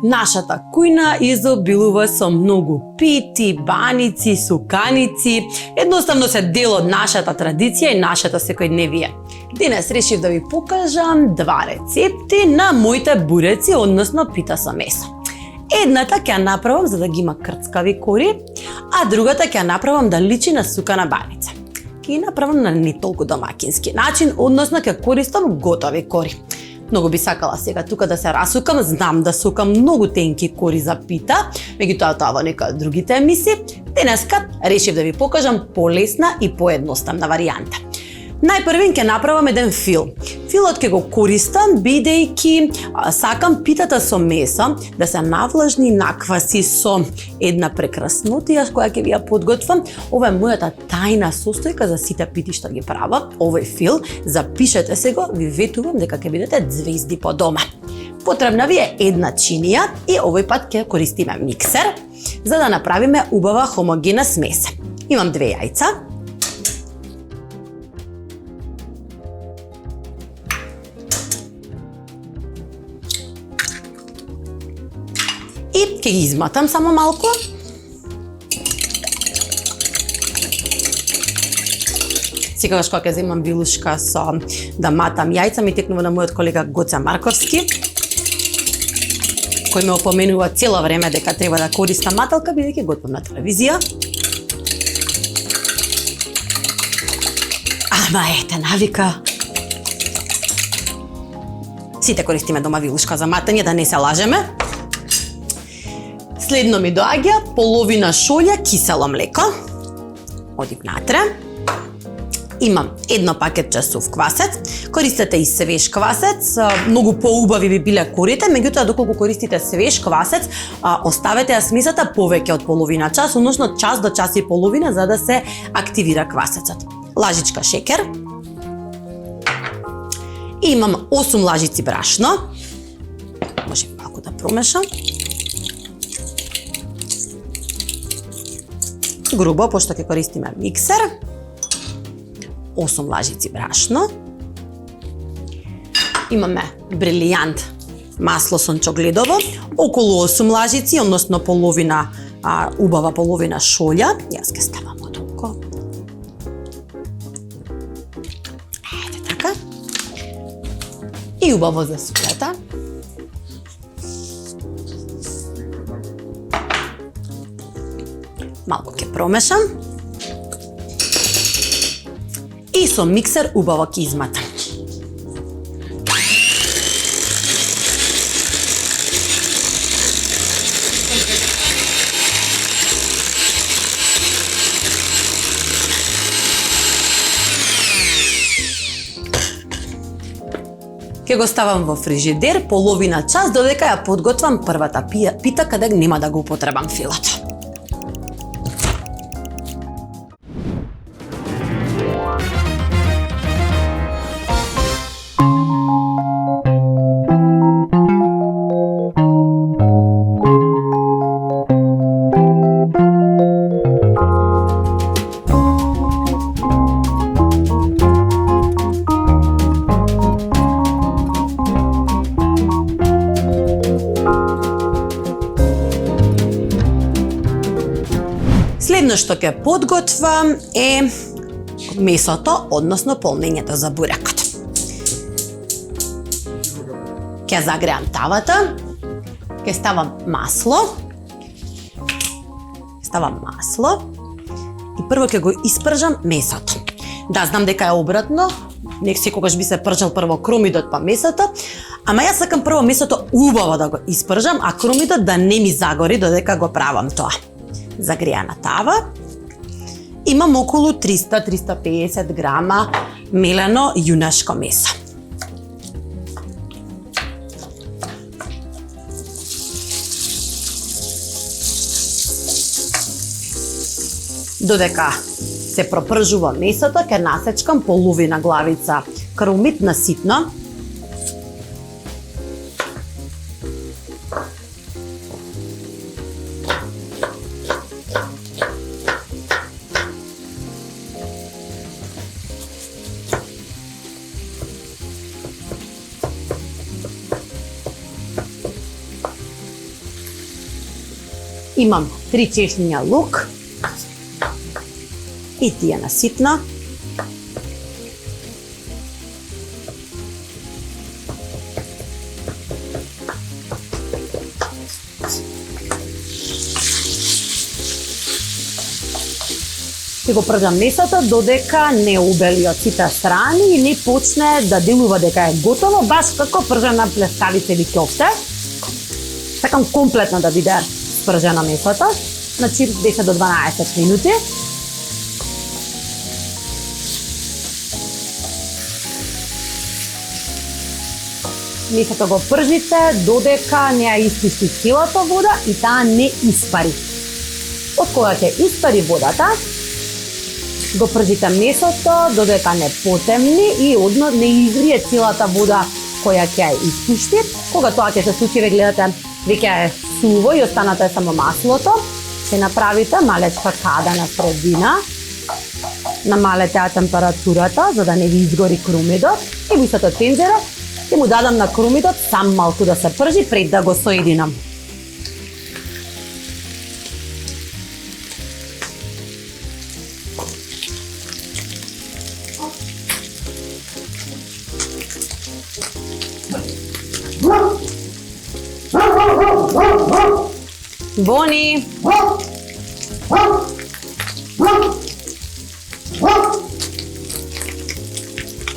Нашата кујна изобилува со многу пити, баници, суканици. Едноставно се дел од нашата традиција и нашето секојдневие. Денес решив да ви покажам два рецепти на моите буреци, односно пита со месо. Едната ќе ја направам за да ги има крцкави кори, а другата ќе ја направам да личи на сукана баница. Ќе ги направам на не толку домакински начин, односно ќе користам готови кори. Многу би сакала сега тука да се расукам, знам да сукам многу тенки кори за пита, меѓутоа тоа во некои од другите емисии. Денеска решив да ви покажам полесна и поедноставна варијанта. Најпрвен ќе направам еден фил. Филот ќе го користам бидејќи сакам питата со месо да се навлажни накваси со една прекраснотија која ќе ви ја подготвам. Ова е мојата тајна состојка за сите пити што ги правам. Овој фил, запишете се го, ви ветувам дека ќе бидете звезди по дома. Потребна ви е една чинија и овој пат ќе користиме миксер за да направиме убава хомогена смес. Имам 2 јајца. И ќе ги изматам само малку. Секогаш кога ќе земам вилушка со да матам јајца, ми текнува на мојот колега Гоце Марковски, кој ме опоменува цело време дека треба да користам маталка, бидејќи готвам на телевизија. Ама ете, навика. Сите користиме дома вилушка за матање, да не се лажеме. Следно ми доаѓа половина шолја кисело млеко. Оди внатре. Имам едно пакетче сув квасец. Користете и свеж квасец. Многу поубави би биле корите, меѓутоа доколку користите свеж квасец, оставете ја смесата повеќе од половина час, односно час до час и половина за да се активира квасецот. Лажичка шекер. И имам 8 лажици брашно. Може малку да промешам. Грубо, пошто ќе користиме миксер. 8 лажици брашно. Имаме брилијант масло сончогледово, околу 8 лажици, односно половина убава половина шолја. Јас ќе ставам одолку. Ете така. И убаво засулета. Малку ќе промешам. И со миксер убаво ќе изматам. Ќе го ставам во фрижидер половина час додека ја подготвам првата пита каде нема да го употребам филот. Следно што ќе подготвам е месото, односно полнењето за бурекот. Ќе загреам тавата, ќе ставам масло и прво ќе го испржам месото. Да, знам дека е обратно, нек секогаш би се пржал прво кромидот па месото, ама јас сакам прво месото убаво да го испржам, а кромидот да не ми загори додека го правам тоа. Загреана тава. Имам околу 300-350 грама мелено јунешко месо. Додека се пропржува месото, ќе насечкам половина главица крумит на ситно. Имам 3 чешња лук и тие на ситно. Ќе го пржам месото додека не убели од сите страни и не почне да делува дека е готово, баш како пржана плескавица или ќофте. Сакам комплетно да биде спржено месото, значи 10 до 12 минути. Месото го пржите додека не ја испушти целата вода и таа не испари. Од кога ќе испари водата, го пржите месото додека не потемни и одно не изрие целата вода која ќе ја испушти. Кога тоа ќе се случи, ве гледате, веќе е суво и останато е само маслото. Ќе направите малечка када на средина. Намалете ја температурата за да не ви изгори крумидот и во истото тенџеро ќе му дадам на крумидот сам малку да се пржи пред да го соединам. Бони!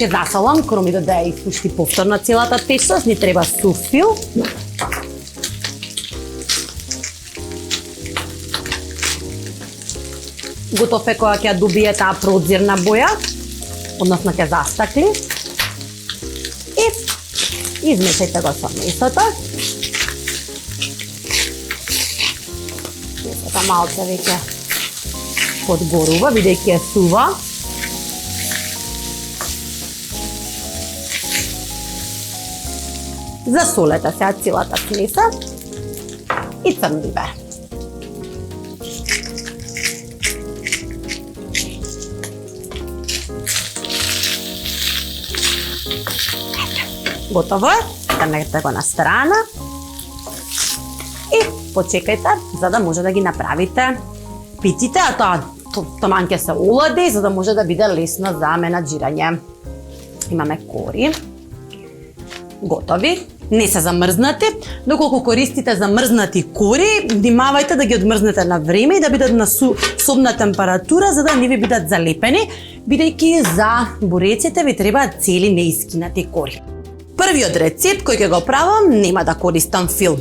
Ќе засолам крумидот да ја испушти повторно целата течност, ни треба сув фил. Готов е кога ќе добие таа прозирна боја, односно ќе застакли. И измешајте го со месото. Месото малце веќе подгорува, бидејќи е сува. Засолете сега целата смеса и црн бибер. Готово е, станете го на страна и почекајте за да може да ги направите питите, а тоа томан ќе се олади за да може да биде лесно за менаџирање. Имаме кори. Готови, не се замрзнати. Доколку користите замрзнати кори, внимавајте да ги одмрзнете на време и да бидат на собна температура за да не ви бидат залепени, бидејќи за буреците ви требаат цели неискинати кори. Првиот рецепт кој ќе го правам нема да користам фил.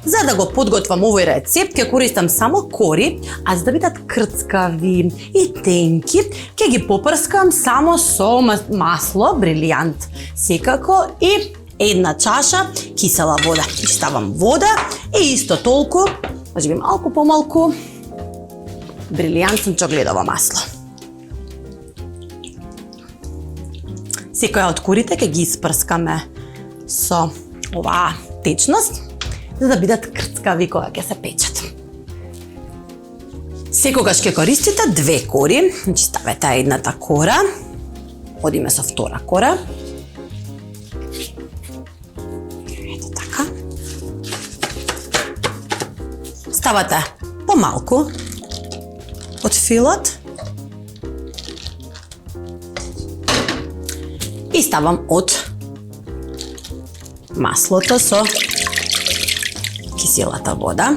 За да го подготвам овој рецепт ќе користам само кори, а за да бидат крцкави и тенки, ќе ги попрскам само со масло брилијант. Секако и една чаша кисела вода. Ставам вода и исто толку, можеби малку помалку, брилијант сончогледово масло. Секоја од корите ќе ги испрскаме со оваа течност, за да бидат крцкави кога ќе се печат. Секогаш ќе користите 2 кори, значи ставете едната кора, одиме со втора кора. Ето така. Ставате помалку од филот и ставам од маслото со киселата вода.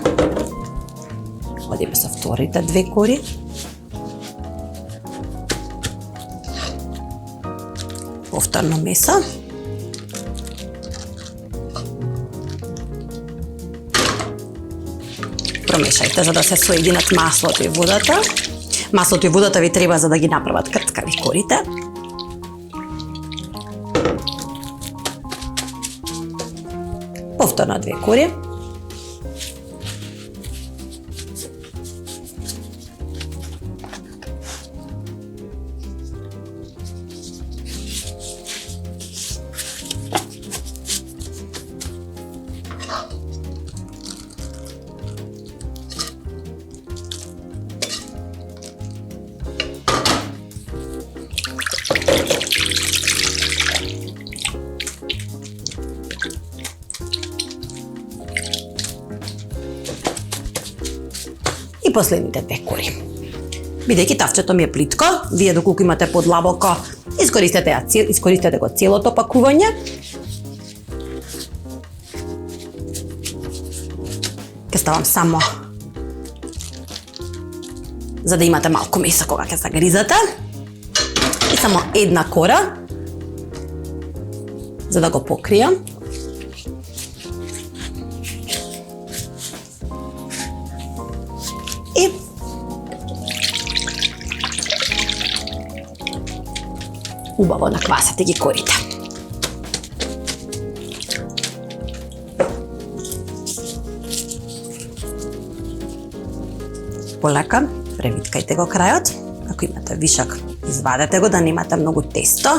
Одиме со вторите 2 кори. Повторно месо. Промешајте за да се соединат маслото и водата. Маслото и водата ви треба за да ги направат крткави корите. Повторно 2 кори. и последните 2 кори. Бидејќи тавчето ми е плитко, вие доколку имате подлабоко, искористете го целото пакување. Ке ставам само за да имате малку месо кога ќе загризате. И само една кора за да го покријам. И убаво наквасете ги корите. Полека превиткајте го крајот. Ако имате вишак, извадете го да немате многу тесто.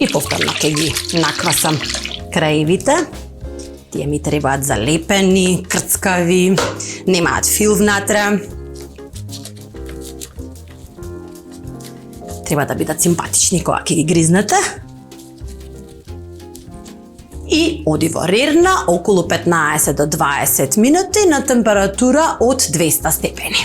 И повторно ќе ги наквасам краевите. Тие ми требаат залепени, крцкави, немаат фил внатре. Треба да бидат симпатични кога ќе ги гризнете. И оди во рерна околу 15 до 20 минути на температура од 200 степени.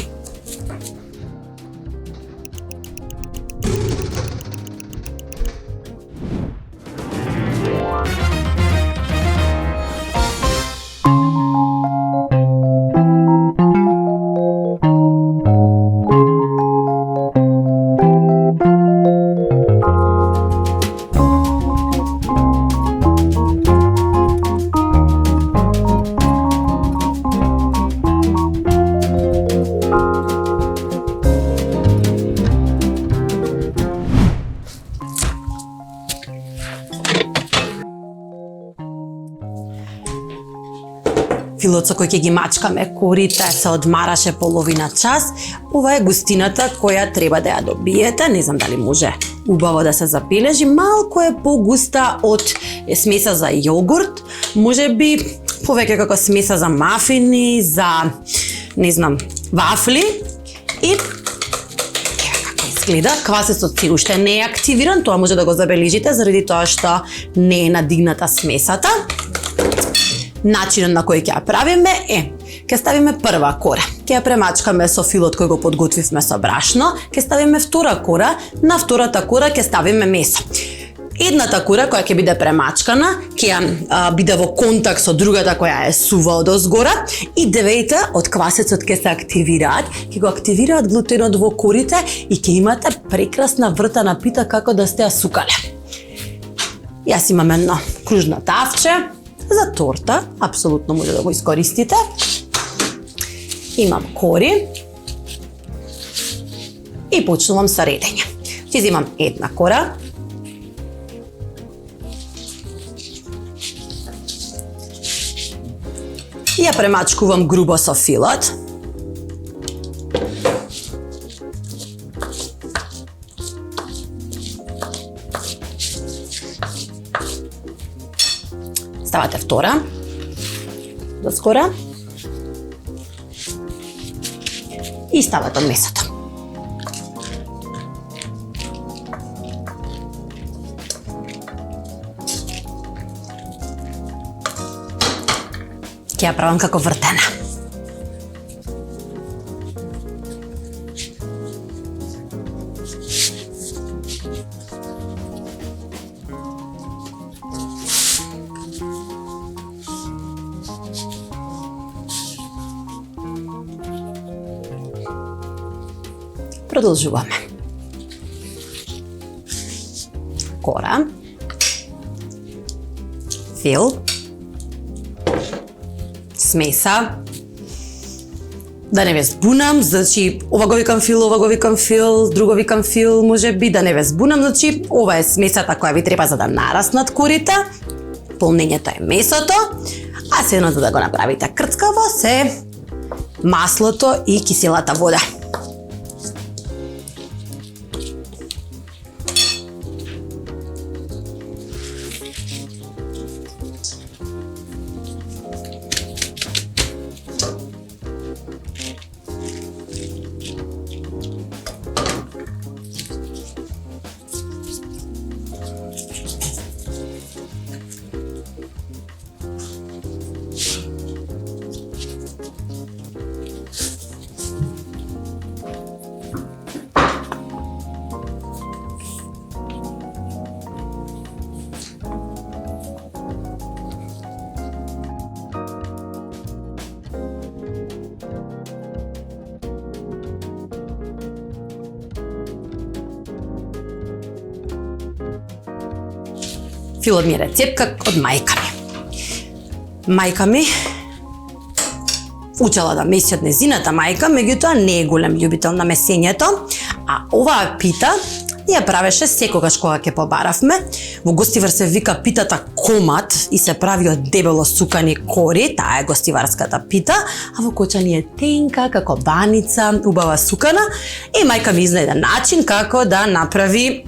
Филот со кој ќе ги мачкаме корите се одмараше половина час. Ова е густината која треба да ја добиете. Не знам дали може убаво да се забележи. Малку е погуста од смеса за јогурт. Може би повеќе како смеса за мафини, за, не знам, вафли. И како изгледа, квасецот си уште не е активиран. Тоа може да го забележите заради тоа што не е надигната смесата. Начинот на кој ќе ја правиме е, ќе ставиме прва кора, ќе ја премачкаме со филот кој го подготвивме со брашно, ќе ставиме втора кора, на втората кора ќе ставиме месо. Едната кора која ќе биде премачкана, ќе ја биде во контакт со другата која е сува одозгора и двете од квасецот ќе се активираат, ќе го активираат глутенот во корите и ќе имате прекрасна вртана пита како да сте ја сукале. Јас имам едно кружно тавче, за торта, апсолутно може да го искористите. Имам кори и почнувам со редење. Ќе земам една кора, ја премачкувам грубо со филот. Ставате втора, доскора и ставате од месото. Ќе ја правам како вртена. Продолжуваме. Кора, фил, смеса, Да не ве збунам, значи ова го викам фил, друго викам фил, може би да не ве збунам, значи ова е смесата која ви треба за да нараснат корите. Полнењето е месото, а се едно за да го направите крцкаво се маслото и киселата вода. Филот ми е рецепка од мајка ми. Мајка ми учела да меси од незината мајка, меѓутоа не е голем љубител на месењето, а оваа пита ја правеше секогаш кога ќе побаравме. Во Гостивар се вика питата комат и се прави од дебело сукани кори, таа е гостиварската пита, а во Кочани е тенка како баница, убава сукана, и мајка ми изнајде начин како да направи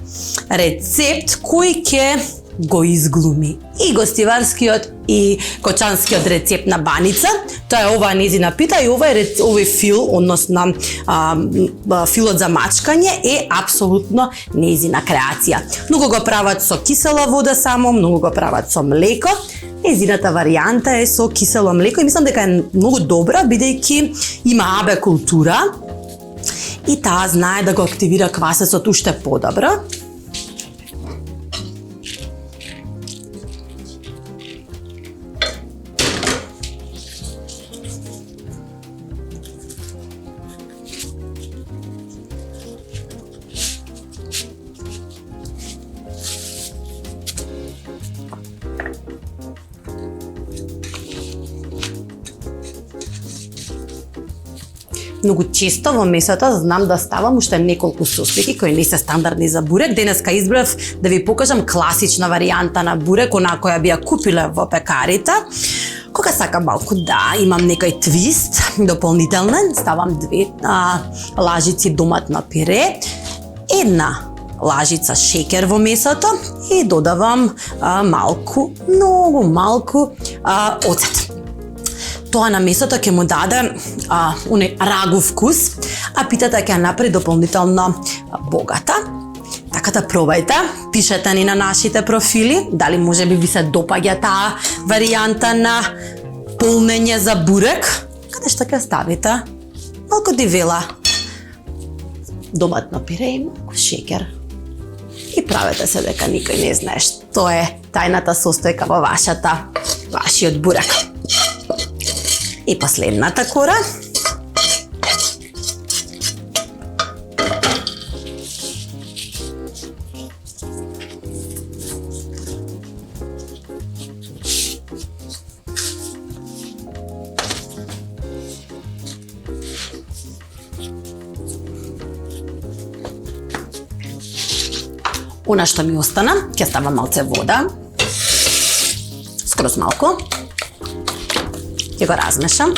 рецепт кој ќе го изглуми и гостиварскиот и кочанскиот рецепт на баница. Тоа е оваа незина пита и овој фил, односно филот за мачкање е апсолутно незина креација. Многу го прават со кисела вода само, многу го прават со млеко. Незината варијанта е со кисело млеко и мислам дека е многу добра, бидејќи има абе култура и таа знае да го активира квасецот уште подобро. Многу често во месото знам да ставам уште неколку состојки кои не се стандардни за бурек. Денеска избрав да ви покажам класична варијанта на бурек, она која би ја купила во пекарите. Кога сакам малку да имам некој твист дополнителен, ставам 2 лажици доматно пире, 1 лажица шеќер во месото и додавам малку, многу малку оцет. Тоа на месото ќе му даде оној рагу вкус, а питата ќе ја направи дополнително богата. Така да пробајте, пишете ни на нашите профили, дали може би ви се допаѓа таа варијанта на полнење за бурек, каде што ќе ставите малку дивела, доматно пире и малку шеќер. И правете се дека никој не знае што е тајната состојка во вашиот бурек. И последната кора. Она што ми остана, ќе ставам малце вода, скроз малку. Ќе го размешам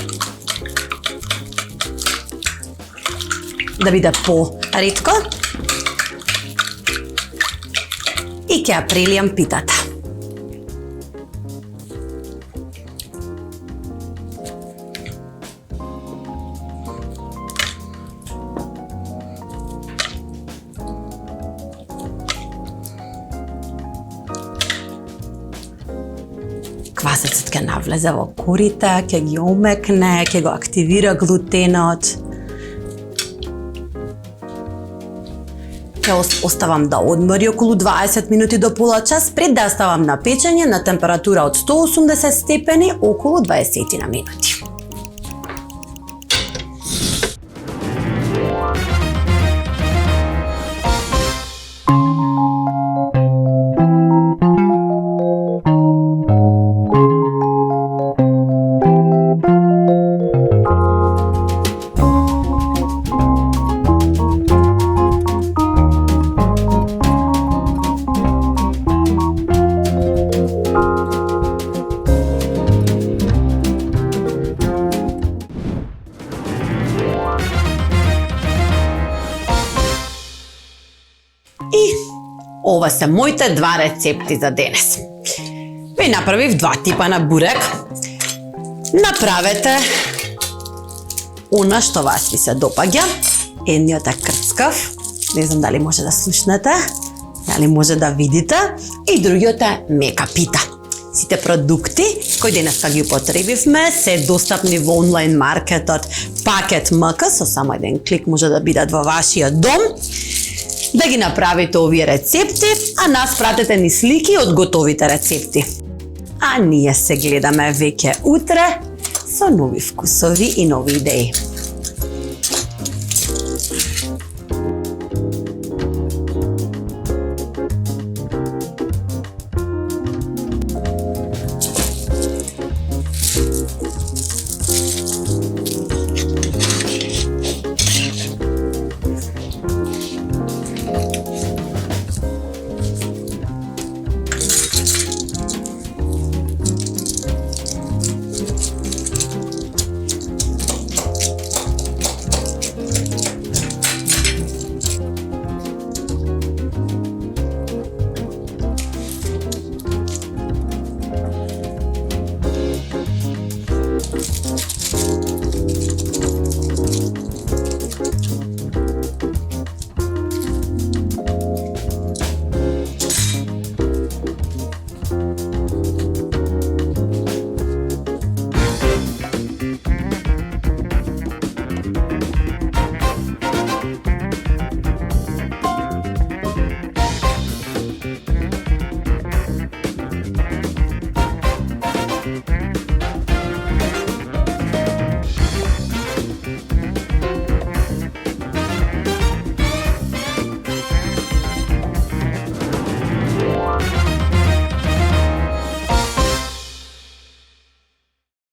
да биде по-ретко и ќе ја прелијам питата. Квасецот ќе навлезе во корите, ќе ги омекне, ќе го активира глутенот. Ќе оставам да одмори околу 20 минути до пола час пред да ставам на печење на температура од 180 степени околу 20 на минути. ова се моите 2 рецепти за денес. Ви направив 2 типа на бурек. Направете она што вас ви се допаѓа. Едниот е крцкав, не знам дали може да слушнете, дали може да видите, и другиот е мека пита. Сите продукти кои денеска ги употребивме се достапни во онлайн маркетот Пакет МК, со само еден клик може да бидат во вашиот дом. Да ги направите овие рецепти, а нас пратете ни слики од готовите рецепти. А ние се гледаме веќе утре со нови вкусови и нови идеи.